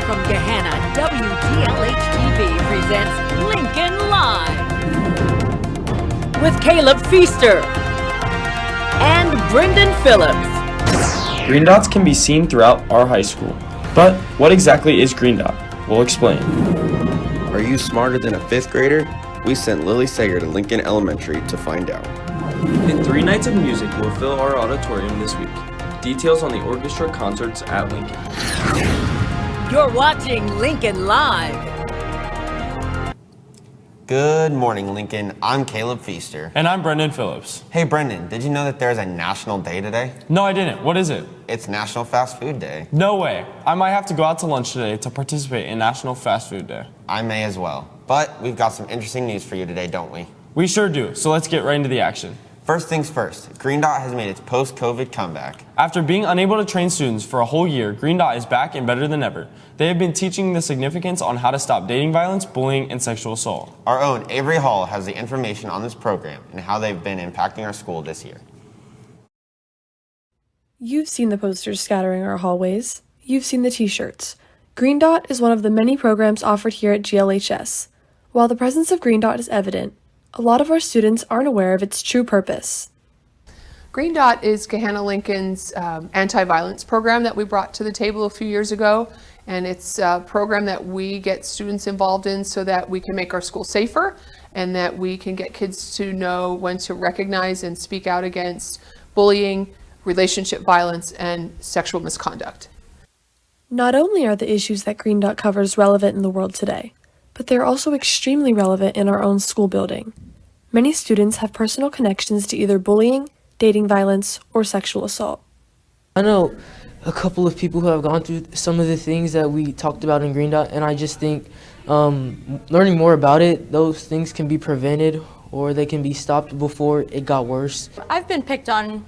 From Gahanna, WGLH-TV presents Lincoln Live with Caleb Feaster and Brendan Phillips. Green dots can be seen throughout our high school. But what exactly is Green Dot? We'll explain. Are you smarter than a 5th grader? We sent Lily Sager to Lincoln Elementary to find out. And 3 nights of music will fill our auditorium this week. Details on the orchestra concerts at Lincoln. You're watching Lincoln Live. Good morning, Lincoln. I'm Caleb Feaster. And I'm Brendan Phillips. Hey, Brendan, did you know that there's a national day today? No, I didn't. What is it? It's National Fast Food Day. No way. I might have to go out to lunch today to participate in National Fast Food Day. I may as well. But we've got some interesting news for you today, don't we? We sure do, so let's get right into the action. First things first, Green Dot has made its post-COVID comeback. After being unable to train students for a whole year, Green Dot is back and better than ever. They have been teaching the significance on how to stop dating violence, bullying, and sexual assault. Our own Avery Hall has the information on this program and how they've been impacting our school this year. You've seen the posters scattering our hallways. You've seen the t-shirts. Green Dot is one of the many programs offered here at GLHS. While the presence of Green Dot is evident, a lot of our students aren't aware of its true purpose. Green Dot is Gahanna Lincoln's anti-violence program that we brought to the table a few years ago, and it's a program that we get students involved in so that we can make our school safer and that we can get kids to know when to recognize and speak out against bullying, relationship violence, and sexual misconduct. Not only are the issues that Green Dot covers relevant in the world today, but they're also extremely relevant in our own school building. Many students have personal connections to either bullying, dating violence, or sexual assault. I know a couple of people who have gone through some of the things that we talked about in Green Dot, and I just think learning more about it, those things can be prevented or they can be stopped before it got worse. I've been picked on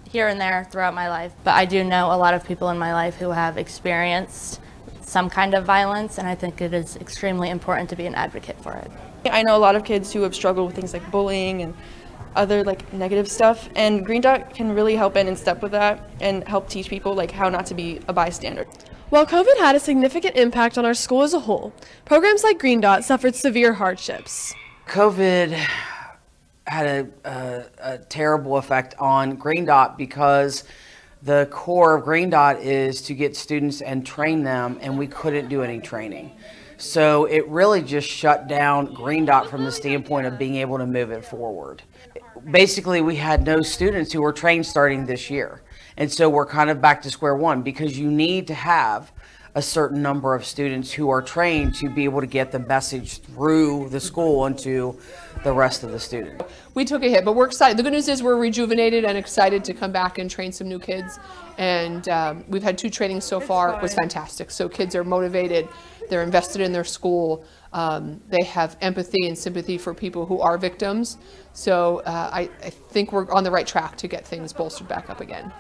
here and there throughout my life, but I do know a lot of people in my life who have experienced some kind of violence, and I think it is extremely important to be an advocate for it. I know a lot of kids who have struggled with things like bullying and other negative stuff, and Green Dot can really help in and step with that and help teach people how not to be a bystander. While COVID had a significant impact on our school as a whole, programs like Green Dot suffered severe hardships. COVID had a terrible effect on Green Dot because the core of Green Dot is to get students and train them, and we couldn't do any training. So it really just shut down Green Dot from the standpoint of being able to move it forward. Basically, we had no students who were trained starting this year. And so we're kind of back to square one because you need to have a certain number of students who are trained to be able to get the message through the school and to the rest of the students. We took a hit, but we're excited. The good news is we're rejuvenated and excited to come back and train some new kids. And we've had 2 trainings so far. It was fantastic. So kids are motivated. They're invested in their school. They have empathy and sympathy for people who are victims. So I think we're on the right track to get things bolstered back up again.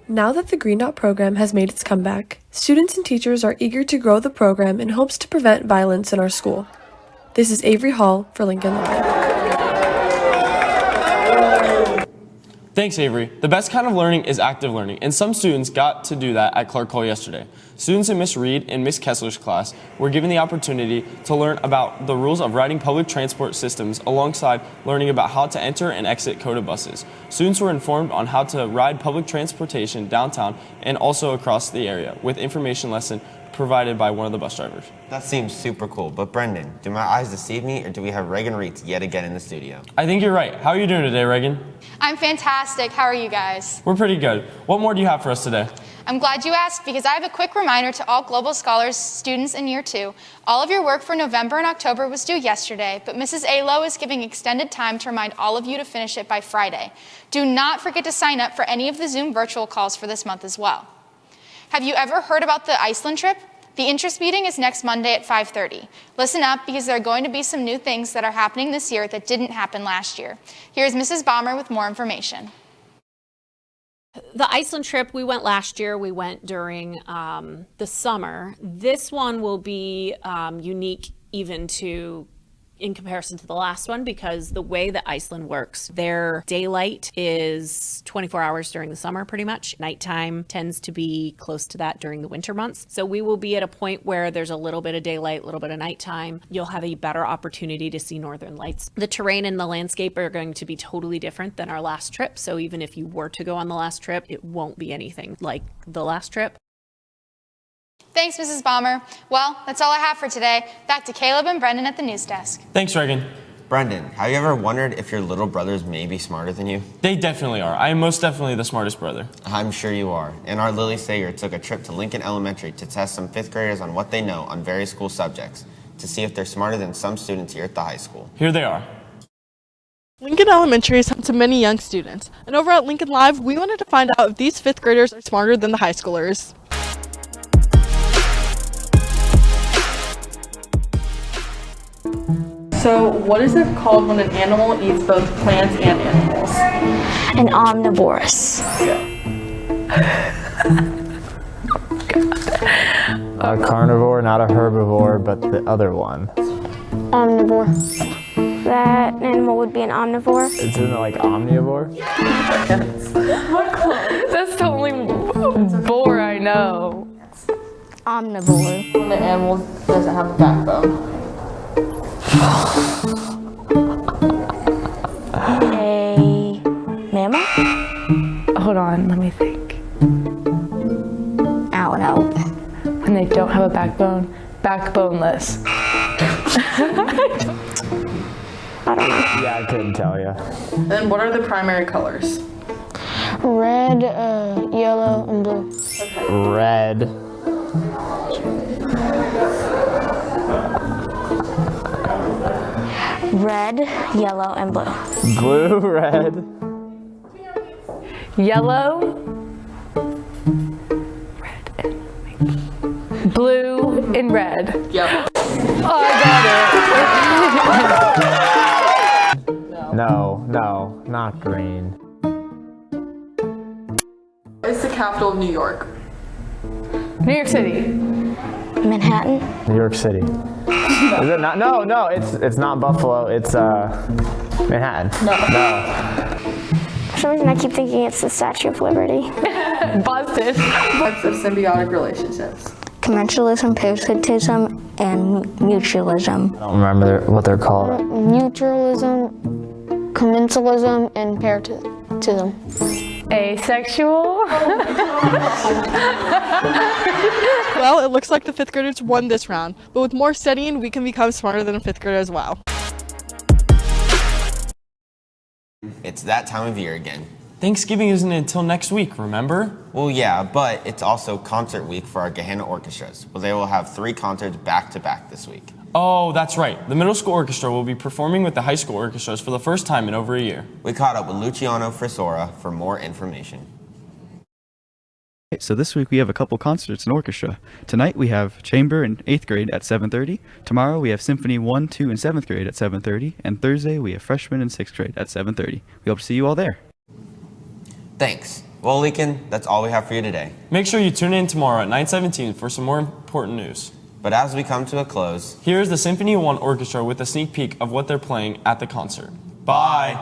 Now that the Green Dot program has made its comeback, students and teachers are eager to grow the program in hopes to prevent violence in our school. This is Avery Hall for Lincoln Live. Thanks, Avery. The best kind of learning is active learning, and some students got to do that at Clark Hall yesterday. Students in Miss Reed and Miss Kessler's class were given the opportunity to learn about the rules of riding public transport systems alongside learning about how to enter and exit COTA buses. Students were informed on how to ride public transportation downtown and also across the area, with information lesson provided by one of the bus drivers. That seems super cool, but Brendan, do my eyes deceive me, or do we have Reagan Reitz yet again in the studio? I think you're right. How are you doing today, Reagan? I'm fantastic. How are you guys? We're pretty good. What more do you have for us today? I'm glad you asked because I have a quick reminder to all Global Scholars students in year 2. All of your work for November and October was due yesterday, but Mrs. Alo is giving extended time to remind all of you to finish it by Friday. Do not forget to sign up for any of the Zoom virtual calls for this month as well. Have you ever heard about the Iceland trip? The interest meeting is next Monday at 5:30. Listen up because there are going to be some new things that are happening this year that didn't happen last year. Here's Mrs. Balmer with more information. The Iceland trip, we went last year. We went during the summer. This one will be unique even to in comparison to the last one because the way that Iceland works, their daylight is 24 hours during the summer pretty much. Nighttime tends to be close to that during the winter months. So we will be at a point where there's a little bit of daylight, a little bit of nighttime. You'll have a better opportunity to see northern lights. The terrain and the landscape are going to be totally different than our last trip. So even if you were to go on the last trip, it won't be anything like the last trip. Thanks, Mrs. Balmer. Well, that's all I have for today. Back to Caleb and Brendan at the news desk. Thanks, Reagan. Brendan, have you ever wondered if your little brothers may be smarter than you? They definitely are. I am most definitely the smartest brother. I'm sure you are. And our Lily Sager took a trip to Lincoln Elementary to test some 5th graders on what they know on various school subjects to see if they're smarter than some students here at the high school. Here they are. Lincoln Elementary is home to many young students. And over at Lincoln Live, we wanted to find out if these 5th graders are smarter than the high schoolers. So what is it called when an animal eats both plants and animals? An omnivorous. A carnivore, not a herbivore, but the other one. Omnivore. That animal would be an omnivore. Isn't it like omnivore? Yes. That's the only boar I know. Omnivore. When the animal doesn't have a backbone. A mammal? Hold on, let me think. Ow, no. When they don't have a backbone, backboneless. I don't know. Yeah, I couldn't tell you. And what are the primary colors? Red, yellow, and blue. Red. Red, yellow, and blue. Blue, red. Yellow, red, and blue, and red. Yep. Oh, I got it. No, not green. What is the capital of New York? New York City. Manhattan. New York City. Is it not? No, it's not Buffalo. It's Manhattan. No. For some reason, I keep thinking it's the Statue of Liberty. Busted. Types of symbiotic relationships. Commensalism, parasitism, and mutualism. I don't remember what they're called. Mutualism, commensalism, and parasitism. Asexual. Well, it looks like the 5th graders won this round, but with more studying, we can become smarter than a 5th grader as well. It's that time of year again. Thanksgiving isn't until next week, remember? Well, yeah, but it's also concert week for our Gehenna orchestras, where they will have 3 concerts back-to-back this week. Oh, that's right. The middle school orchestra will be performing with the high school orchestras for the first time in over a year. We caught up with Luciano Frisora for more information. So this week we have a couple concerts in orchestra. Tonight we have chamber in 8th grade at 7:30. Tomorrow we have symphony 1, 2, and 7th grade at 7:30. And Thursday we have freshman in 6th grade at 7:30. We hope to see you all there. Thanks. Well, Lincoln, that's all we have for you today. Make sure you tune in tomorrow at 9:17 for some more important news. But as we come to a close, here's the Symphony 1 Orchestra with a sneak peek of what they're playing at the concert. Bye!